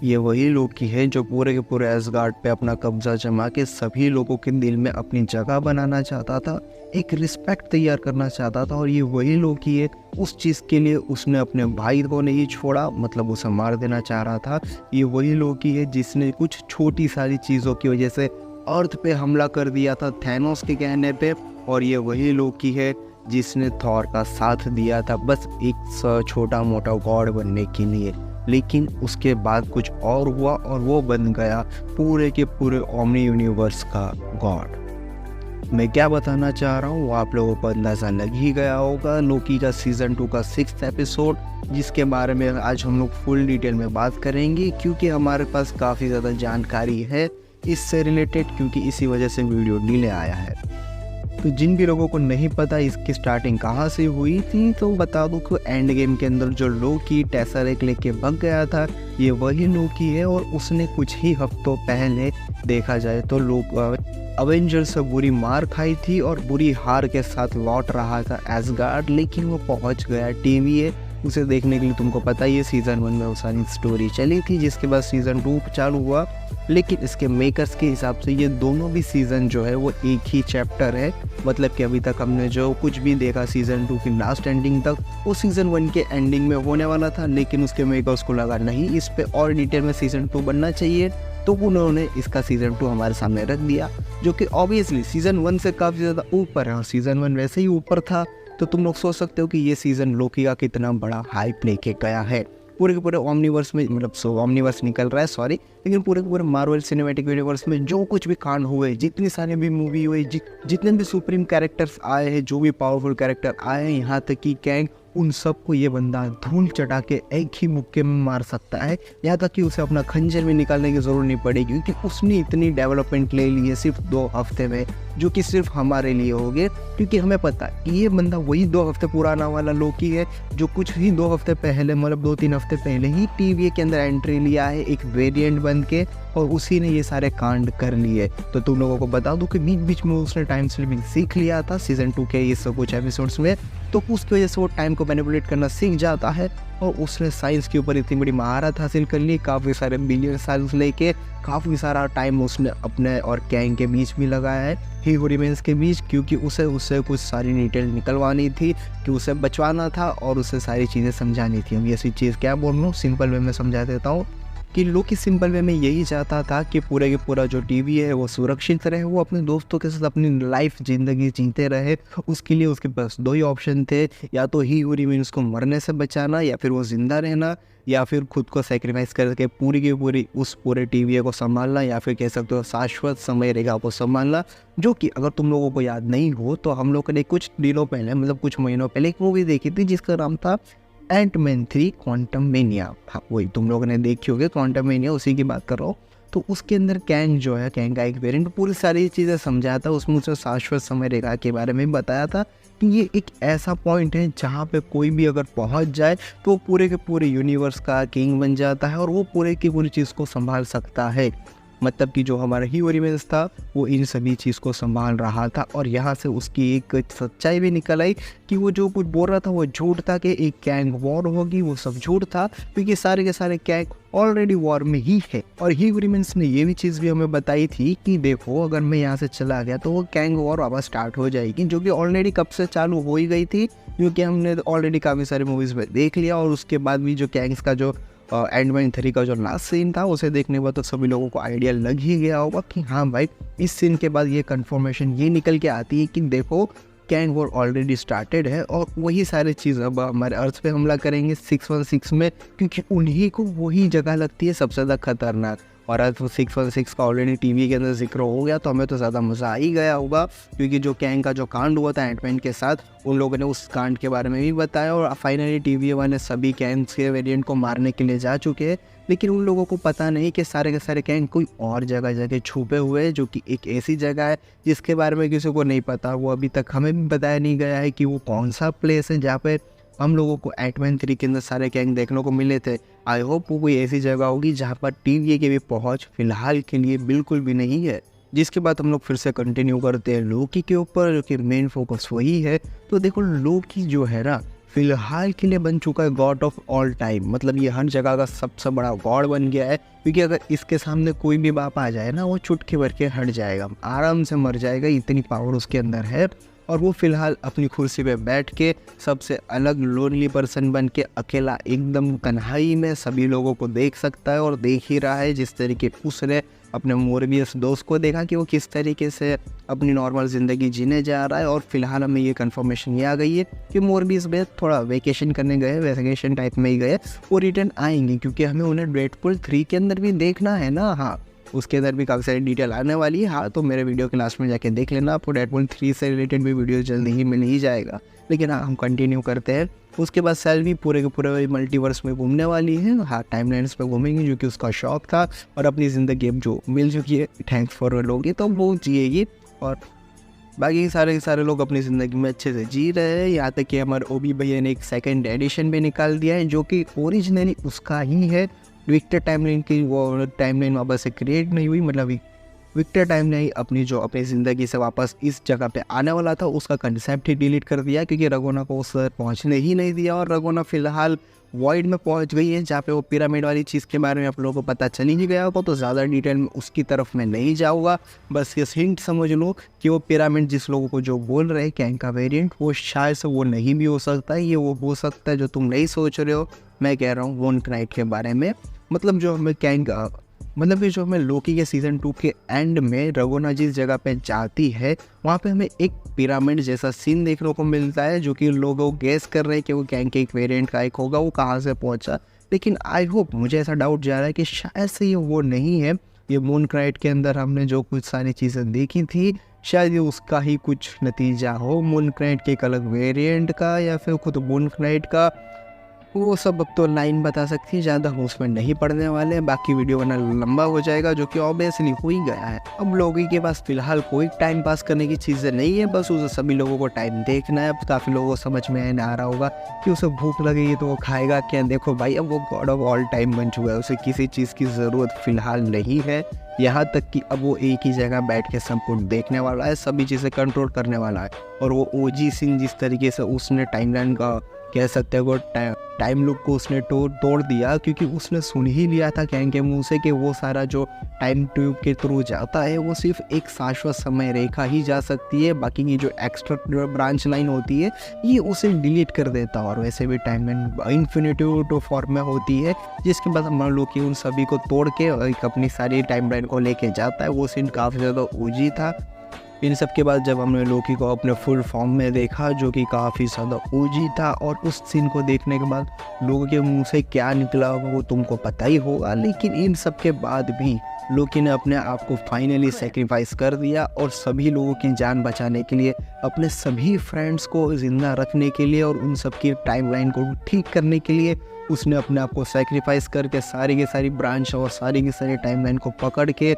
ये वही लोकी है जो पूरे के पूरे एसगार्ड पे अपना कब्जा जमा के सभी लोगों के दिल में अपनी जगह बनाना चाहता था, एक रिस्पेक्ट तैयार करना चाहता था। और ये वही लोकी है, उस चीज़ के लिए उसने अपने भाई को नहीं छोड़ा, मतलब उसे मार देना चाह रहा था। ये वही लोकी है जिसने कुछ छोटी सारी चीज़ों की वजह से अर्थ पे हमला कर दिया था थैनोस के कहने पे। और ये वही लोकी है जिसने थॉर का साथ दिया था बस एक छोटा मोटा गॉड बनने के लिए। लेकिन उसके बाद कुछ और हुआ और वो बन गया पूरे के पूरे ओमनी यूनिवर्स का गॉड। मैं क्या बताना चाह रहा हूँ वो आप लोगों को अंदाज़ा लग ही गया होगा। लोकी का सीज़न 2 का 6th एपिसोड, जिसके बारे में आज हम लोग फुल डिटेल में बात करेंगे, क्योंकि हमारे पास काफ़ी ज़्यादा जानकारी है इससे रिलेटेड, क्योंकि इसी वजह से वीडियो डिले आया है। तो जिन भी लोगों को नहीं पता इसकी स्टार्टिंग कहाँ से हुई थी, तो बता दूं कि एंड गेम के अंदर जो लोकी टेसरेक्ट लेके भाग गया था, ये वही लोकी है। और उसने कुछ ही हफ्तों पहले देखा जाए तो लोग अवेंजर्स से बुरी मार खाई थी और बुरी हार के साथ लौट रहा था एसगार्ड। लेकिन वो पहुंच गया TVA, उसे देखने के लिए। तुमको पता ही है सीज़न 1 में वो सारी स्टोरी चली थी, जिसके बाद सीज़न 2 चालू हुआ। लेकिन इसके मेकर्स के हिसाब से ये दोनों भी सीज़न जो है वो एक ही चैप्टर है। मतलब कि अभी तक हमने जो कुछ भी देखा सीज़न 2 की लास्ट एंडिंग तक, वो सीज़न 1 के एंडिंग में होने वाला था। लेकिन उसके मेकर्स को लगा नहीं, इस पे और डिटेल में सीज़न 2 बनना चाहिए, तो उन्होंने इसका सीज़न 2 हमारे सामने रख दिया, जो कि ऑब्वियसली सीज़न 1 से काफ़ी ज़्यादा ऊपर है। और सीज़न 1 वैसे ही ऊपर था, तो तुम लोग सोच सकते हो कि ये सीज़न लोकी का कितना बड़ा हाइप लेके गया है पूरे के पूरे ओमनीवर्स में। मतलब ओमनीवर्स निकल रहा है, सॉरी, लेकिन पूरे के पूरे मार्वल सिनेमैटिक यूनिवर्स में जो कुछ भी कांड हुए, जितनी सारी भी मूवी हुई, जितने भी सुप्रीम कैरेक्टर्स आए हैं, जो भी पावरफुल कैरेक्टर आए हैं, यहाँ तक कि कैंग, उन सबको ये बंदा धूल चटा के एक ही मुक्के में मार सकता है। यहाँ तक कि उसे अपना खंजर में निकालने की ज़रूरत नहीं पड़ेगी, क्योंकि उसने इतनी डेवलपमेंट ले ली है सिर्फ 2 हफ्ते में, जो कि सिर्फ हमारे लिए हो गए। क्योंकि हमें पता है कि ये बंदा वही 2 हफ्ते पुराना वाला लोकी है, जो कुछ ही 2 हफ्ते पहले, मतलब 2-3 हफ्ते पहले ही TVA के अंदर एंट्री लिया है एक वेरिएंट बन के, और उसी ने ये सारे कांड कर लिए। तो तुम लोगों को बता दूं कि बीच बीच में उसने टाइम स्लिपिंग सीख लिया था सीज़न 2 के ये सब कुछ एपिसोड्स में, तो उसकी वजह से वो टाइम को मैनिपुलेट करना सीख जाता है। और उसने साइंस के ऊपर इतनी बड़ी महारत हासिल कर ली, काफ़ी सारे बिलियन साल लेके काफ़ी सारा टाइम उसने अपने और कैंग के बीच भी लगाया है, ही हू रिमेन्स के बीच, क्योंकि उससे कुछ सारी डिटेल निकलवानी थी, कि उसे बचवाना था और उसे सारी चीज़ें समझानी थी। अब ऐसी चीज़ क्या बोल रहा हूँ, सिंपल वे में समझा देता हूँ कि लोकी सिंपल वे में यही चाहता था कि पूरे के पूरा जो टीवी है वो सुरक्षित रहे, वो अपने दोस्तों के साथ अपनी लाइफ ज़िंदगी जीते रहे। उसके लिए उसके पास 2 ही ऑप्शन थे, या तो ही हू रिमेन्स को मरने से बचाना, या फिर वो ज़िंदा रहना, या फिर खुद को सेक्रीफाइस करके पूरी की पूरी उस पूरे टीवी को संभालना, या फिर कह सकते हो शाश्वत समय रेखा को संभालना। जो कि अगर तुम लोगों को याद नहीं हो तो हम लोगों ने कुछ दिनों पहले, मतलब कुछ महीनों पहले, एक मूवी देखी थी जिसका नाम था एंटमैन 3 क्वांटममेनिया। हाँ, वही तुम लोगों ने देखी होगी, क्वांटममेनिया, उसी की बात कर रहा हूँ। तो उसके अंदर कैंग जो है, कैंग का एक वेरिएंट, पूरी सारी चीज़ें समझाया था उसमें। उसे शाश्वत समय रेखा के बारे में बताया था कि ये एक ऐसा पॉइंट है जहाँ पे कोई भी अगर पहुँच जाए तो वो पूरे के पूरे यूनिवर्स का किंग बन जाता है और वो पूरे की पूरी चीज़ को संभाल सकता है। मतलब कि जो हमारा हीरो रिमेन्स था वो इन सभी चीज़ को संभाल रहा था। और यहाँ से उसकी एक सच्चाई भी निकल आई कि वो जो कुछ बोल रहा था वो झूठ था, कि एक गैंग वॉर होगी, वो सब झूठ था, क्योंकि सारे के सारे गैंग ऑलरेडी वॉर में ही है। और हीरो रिमेन्स ने ये भी चीज़ भी हमें बताई थी कि देखो, अगर मैं यहाँ से चला गया तो वो गैंग वॉर वापस स्टार्ट हो जाएगी, जो कि ऑलरेडी कब से चालू हो ही गई थी, क्योंकि हमने ऑलरेडी काफ़ी सारे मूवीज़ में देख लिया। और उसके बाद भी जो गैंग्स का जो एंडमैन 3 का जो लास्ट सीन था उसे देखने के बाद तो सभी लोगों को आइडिया लग ही गया होगा कि हाँ भाई, इस सीन के बाद ये कंफर्मेशन ये निकल के आती है कि देखो, गैंग वॉर ऑलरेडी स्टार्टेड है और वही सारी चीज़ अब हमारे अर्थ पे हमला करेंगे 616 में, क्योंकि उन्हीं को वही जगह लगती है सबसे ज़्यादा खतरनाक। और आज वो 616 का ऑलरेडी टीवी के अंदर जिक्र हो गया, तो हमें तो ज़्यादा मज़ा आ ही गया होगा, क्योंकि जो कैंग का जो कांड हुआ था एंटमैन के साथ, उन लोगों ने उस कांड के बारे में भी बताया। और फाइनली टीवी वाले सभी कैंग्स के वेरिएंट को मारने के लिए जा चुके हैं, लेकिन उन लोगों को पता नहीं कि सारे के सारे कैंग कोई और जगह छुपे हुए हैं, जो कि एक ऐसी जगह है जिसके बारे में किसी को नहीं पता। वो अभी तक हमें भी बताया नहीं गया है कि वो कौन सा प्लेस है जहाँ पे हम लोगों को एंटमैन 3 के अंदर सारे गैंग देखने को मिले थे। आई होप वो कोई ऐसी जगह होगी जहाँ पर टीवी की भी पहुँच फिलहाल के लिए बिल्कुल भी नहीं है। जिसके बाद हम लोग फिर से कंटिन्यू करते हैं लोकी के ऊपर, जो कि मेन फोकस वही है। तो देखो, लोकी जो है ना, फ़िलहाल के लिए बन चुका है गॉड ऑफ ऑल टाइम। मतलब ये हर जगह का सबसे बड़ा गॉड बन गया है, क्योंकि अगर इसके सामने कोई भी बाप आ जाए ना, वो चुटकी भर के हट जाएगा, आराम से मर जाएगा, इतनी पावर उसके अंदर है। और वो फ़िलहाल अपनी कुर्सी पे बैठ के सबसे अलग लोनली पर्सन बन के अकेला एकदम कन्हाई में सभी लोगों को देख सकता है, और देख ही रहा है जिस तरीके उसने अपने मोरबियस दोस्त को देखा कि वो किस तरीके से अपनी नॉर्मल ज़िंदगी जीने जा रहा है। और फिलहाल हमें ये कंफर्मेशन ये आ गई है कि मोरबियस में थोड़ा वेकेशन करने गए, वेकेशन टाइप में ही गए, वो रिटर्न आएंगे, क्योंकि हमें उन्हें डेडपूल 3 के अंदर भी देखना है ना। हाँ, उसके अंदर भी काफ़ी सारी डिटेल आने वाली है। हाँ, तो मेरे वीडियो के लास्ट में जाके देख लेना, आपको डेडपूल 3 से रिलेटेड भी वीडियो जल्दी ही मिल ही जाएगा। लेकिन हाँ, हम कंटिन्यू करते हैं। उसके बाद सेल्वी पूरे के पूरे मल्टीवर्स में घूमने वाली है। हाँ, टाइमलाइंस पे घूमेंगी, जो कि उसका शौक था, और अपनी ज़िंदगी अब जो मिल चुकी है, थैंक्स फॉर लोगी, तो वो जिएगी। और बाकी सारे लोग अपनी ज़िंदगी में अच्छे से जी रहे हैं। यहाँ तक कि हमारे ओबी भैया ने एक सेकंड एडिशन भी निकाल दिया है, जो कि ओरिजिनली उसका ही है। विक्टर टाइमलाइन की वो टाइमलाइन वापस से क्रिएट नहीं हुई, मतलब विक्टर टाइमलाइन अपनी ज़िंदगी से वापस इस जगह पे आने वाला था, उसका कंसेप्ट ही डिलीट कर दिया, क्योंकि रगोना को उस पहुँचने ही नहीं दिया। और रगोना फ़िलहाल वॉइड में पहुंच गई है, जहाँ पे वो पिरामिड वाली चीज़ के बारे में आप लोगों को पता चल ही गया होगा, तो ज़्यादा डिटेल में उसकी तरफ मैं नहीं जाऊँगा। बस ये हिंट समझ लो कि वो पिरामिड जिस लोगों को जो बोल रहे हैं कैंग का वेरिएंट, वो शायद से वो नहीं भी हो सकता है, ये वो हो सकता है जो तुम नहीं सोच रहे हो। मैं कह रहा हूँ वोन नाइट के बारे में। मतलब जो हमें कैंग मतलब कि जो हमें लोकी के सीज़न 2 के एंड में रगोना जिस जगह पे जाती है, वहाँ पे हमें एक पिरामिड जैसा सीन देखने को मिलता है, जो कि लोग गैस कर रहे हैं कि वो कैंग के एक वेरिएंट का एक होगा, वो कहाँ से पहुँचा। लेकिन आई होप, मुझे ऐसा डाउट जा रहा है कि शायद से ये वो नहीं है। ये मून नाइट के अंदर हमने जो कुछ सारी चीज़ें देखी थी, शायद ये उसका ही कुछ नतीजा हो, मून नाइट के एक अलग वेरिएंट का, या फिर खुद मून नाइट का। वो सब अब तो लाइन बता सकती है, ज़्यादा हम उसमें नहीं पढ़ने वाले हैं, बाकी वीडियो बना लंबा हो जाएगा, जो कि ऑब्वियसली हो ही गया है। अब लोगों के पास फ़िलहाल कोई टाइम पास करने की चीज़ें नहीं है, बस उसे सभी लोगों को टाइम देखना है। अब काफ़ी लोगों को समझ में आ रहा होगा कि उसे भूख लगेगी तो वो खाएगा क्या। देखो भाई, अब वो गॉड ऑफ ऑल टाइम बन चुका है, उसे किसी चीज़ की ज़रूरत फ़िलहाल नहीं है, यहाँ तक कि अब वो एक ही जगह बैठ के सब कुछ देखने वाला है, सभी चीज़ें कंट्रोल करने वाला है। और वो ओजी सिंह जिस तरीके से उसने टाइमलाइन का कह सकते हैं वो टाइम लूप को उसने तोड़ दिया, क्योंकि उसने सुन ही लिया था कैंग के मुंह से कि वो सारा जो टाइम ट्यूब के थ्रू जाता है, वो सिर्फ एक शाश्वत समय रेखा ही जा सकती है, बाकी की जो एक्स्ट्रा ब्रांच लाइन होती है ये उसे डिलीट कर देता है। और वैसे भी टाइमलाइन इन्फिनिटी फॉर्म में होती है, जिसके बाद मान लो कि उन सभी को तोड़ के एक अपनी सारी टाइमलाइन को लेके जाता है। वो सीन काफ़ी ज़्यादा ओजी था। इन सब के बाद जब हमने लोकी को अपने फुल फॉर्म में देखा, जो कि काफ़ी ज़्यादा ओजी था, और उस सीन को देखने के बाद लोगों के मुंह से क्या निकला होगा वो तुमको पता ही होगा। लेकिन इन सब के बाद भी लोकी ने अपने आप को फाइनली सेक्रीफाइस कर दिया, और सभी लोगों की जान बचाने के लिए, अपने सभी फ्रेंड्स को ज़िंदा रखने के लिए, और उन सब की टाइमलाइन को ठीक करने के लिए उसने अपने आप को सेक्रीफाइस करके सारी की सारी ब्रांच और सारी की सारी टाइमलाइन को पकड़ के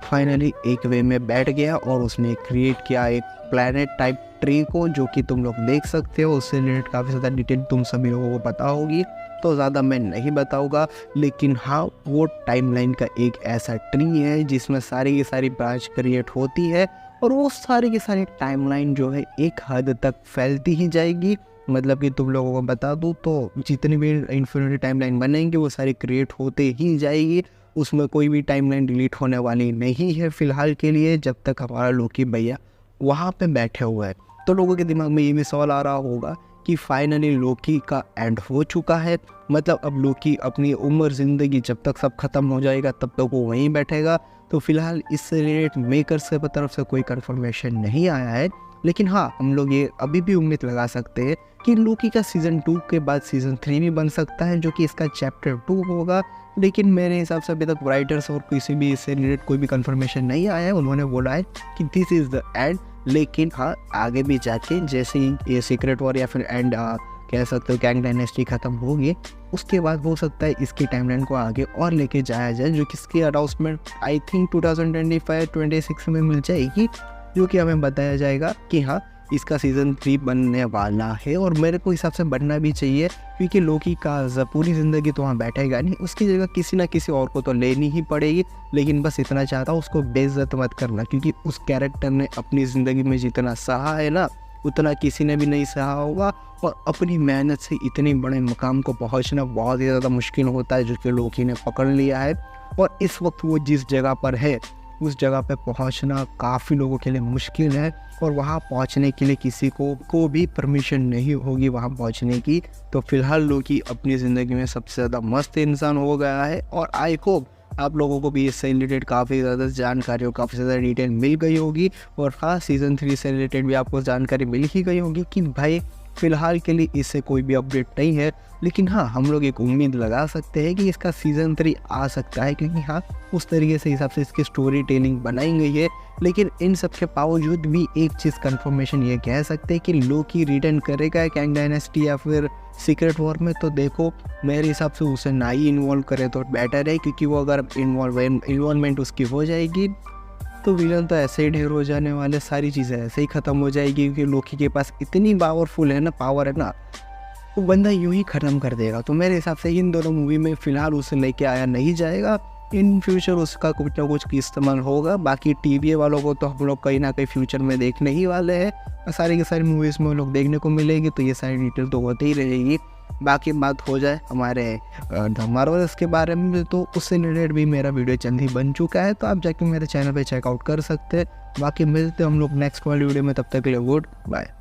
फाइनली एक वे में बैठ गया। और उसने क्रिएट किया एक प्लैनेट टाइप ट्री को, जो कि तुम लोग देख सकते हो। उससे रिलेटेड काफ़ी ज़्यादा डिटेल तुम सभी लोगों को पता होगी, तो ज़्यादा मैं नहीं बताऊंगा। लेकिन हाँ, वो टाइमलाइन का एक ऐसा ट्री है जिसमें सारी की सारी ब्रांच क्रिएट होती है, और वो सारी की सारी टाइमलाइन जो है एक हद तक फैलती ही जाएगी। मतलब कि तुम लोगों को बता दूँ तो जितनी भी इन्फिनिटी टाइमलाइन बनेंगी वो सारी क्रिएट होते ही जाएगी, उसमें कोई भी टाइमलाइन डिलीट होने वाली नहीं है फ़िलहाल के लिए, जब तक हमारा लोकी भैया वहाँ पे बैठे हुए हैं। तो लोगों के दिमाग में ये भी सवाल आ रहा होगा कि फाइनली लोकी का एंड हो चुका है, मतलब अब लोकी अपनी उम्र ज़िंदगी जब तक सब खत्म हो जाएगा तब तक वो वहीं बैठेगा। तो फिलहाल इससे रिलेटेड मेकर्स की तरफ से कोई कंफर्मेशन नहीं आया है, लेकिन हाँ, हम लोग ये अभी भी उम्मीद लगा सकते हैं कि लोकी का सीज़न 2 के बाद सीज़न 3 भी बन सकता है, जो कि इसका चैप्टर 2 होगा। लेकिन मेरे हिसाब से अभी तक राइटर्स और किसी भी इससे रिलेटेड कोई भी कंफर्मेशन नहीं आया है। उन्होंने बोला है कि दिस इज़ द एंड, लेकिन हाँ, आगे भी जाके जैसे ही ये सीक्रेट वॉर या फिर एंड कह सकते हो कैंग डायनेस्टी ख़त्म होगी, उसके बाद हो सकता है इसकी टाइमलाइन को आगे और लेके जाया जाए, जो कि इसकी अनाउंसमेंट आई थिंक 2025-26 में मिल जाएगी, जो कि हमें बताया जाएगा कि हाँ, इसका सीज़न 3 बनने वाला है। और मेरे को हिसाब से बनना भी चाहिए, क्योंकि लोकी का पूरी ज़िंदगी तो वहाँ बैठेगा नहीं, उसकी जगह किसी ना किसी और को तो लेनी ही पड़ेगी। लेकिन बस इतना चाहता हूँ, उसको बेइज्जत मत करना, क्योंकि उस कैरेक्टर ने अपनी ज़िंदगी में जितना सहा है ना, उतना किसी ने भी नहीं सहा होगा। और अपनी मेहनत से इतने बड़े मुकाम को पहुंचना बहुत ही ज़्यादा मुश्किल होता है, जो कि लोकी ने पकड़ लिया है। और इस वक्त वो जिस जगह पर है उस जगह पे पहुंचना काफ़ी लोगों के लिए मुश्किल है, और वहां पहुंचने के लिए किसी को भी परमिशन नहीं होगी वहां पहुंचने की। तो फिलहाल लोकी अपनी ज़िंदगी में सबसे ज़्यादा मस्त इंसान हो गया है, और आई होप आप लोगों को भी इससे रिलेटेड काफ़ी ज़्यादा जानकारी और काफ़ी ज़्यादा डिटेल मिल गई होगी। और हाँ, सीज़न 3 से रिलेटेड भी आपको जानकारी मिल ही गई होगी कि भाई फ़िलहाल के लिए इससे कोई भी अपडेट नहीं है। लेकिन हाँ, हम लोग एक उम्मीद लगा सकते हैं कि इसका सीज़न 3 आ सकता है, क्योंकि हाँ, उस तरीके से हिसाब से इसकी स्टोरी टेलिंग बनाई गई है। लेकिन इन सब के बावजूद भी एक चीज़ कंफर्मेशन ये कह सकते हैं कि लोकी रिटर्न करेगा कैंग डायनेस्टी या फिर सीक्रेट वॉर में। तो देखो, मेरे हिसाब से उसे ना ही इन्वॉल्व करे तो बेटर है, क्योंकि वो अगर इन्वॉल्वमेंट उसकी हो जाएगी तो विलन तो ऐसे ही ढेर हो जाने वाले, सारी चीज़ें ऐसे ही ख़त्म हो जाएगी। क्योंकि लोकी के पास इतनी पावरफुल है ना, पावर है ना, वो बंदा यूं ही ख़त्म कर देगा। तो मेरे हिसाब से इन दोनों मूवी में फ़िलहाल उसे लेके आया नहीं जाएगा। इन फ्यूचर उसका कुछ ना कुछ की इस्तेमाल होगा। बाकी टीवीए वालों को तो हम लोग कहीं ना कहीं फ्यूचर में देखने ही वाले हैं। सारी की सारी मूवीज़ में लोग देखने को मिलेगी, तो ये सारी डिटेल तो होती ही रहेगी। बाकी बात हो जाए हमारे द मार्वल्स के बारे में, तो उससे रिलेटेड भी मेरा वीडियो जल्द ही बन चुका है, तो आप जाके मेरे चैनल पे चेकआउट कर सकते हैं। बाकी मिलते हैं हम लोग नेक्स्ट वाली वीडियो में, तब तक के लिए गुड बाय।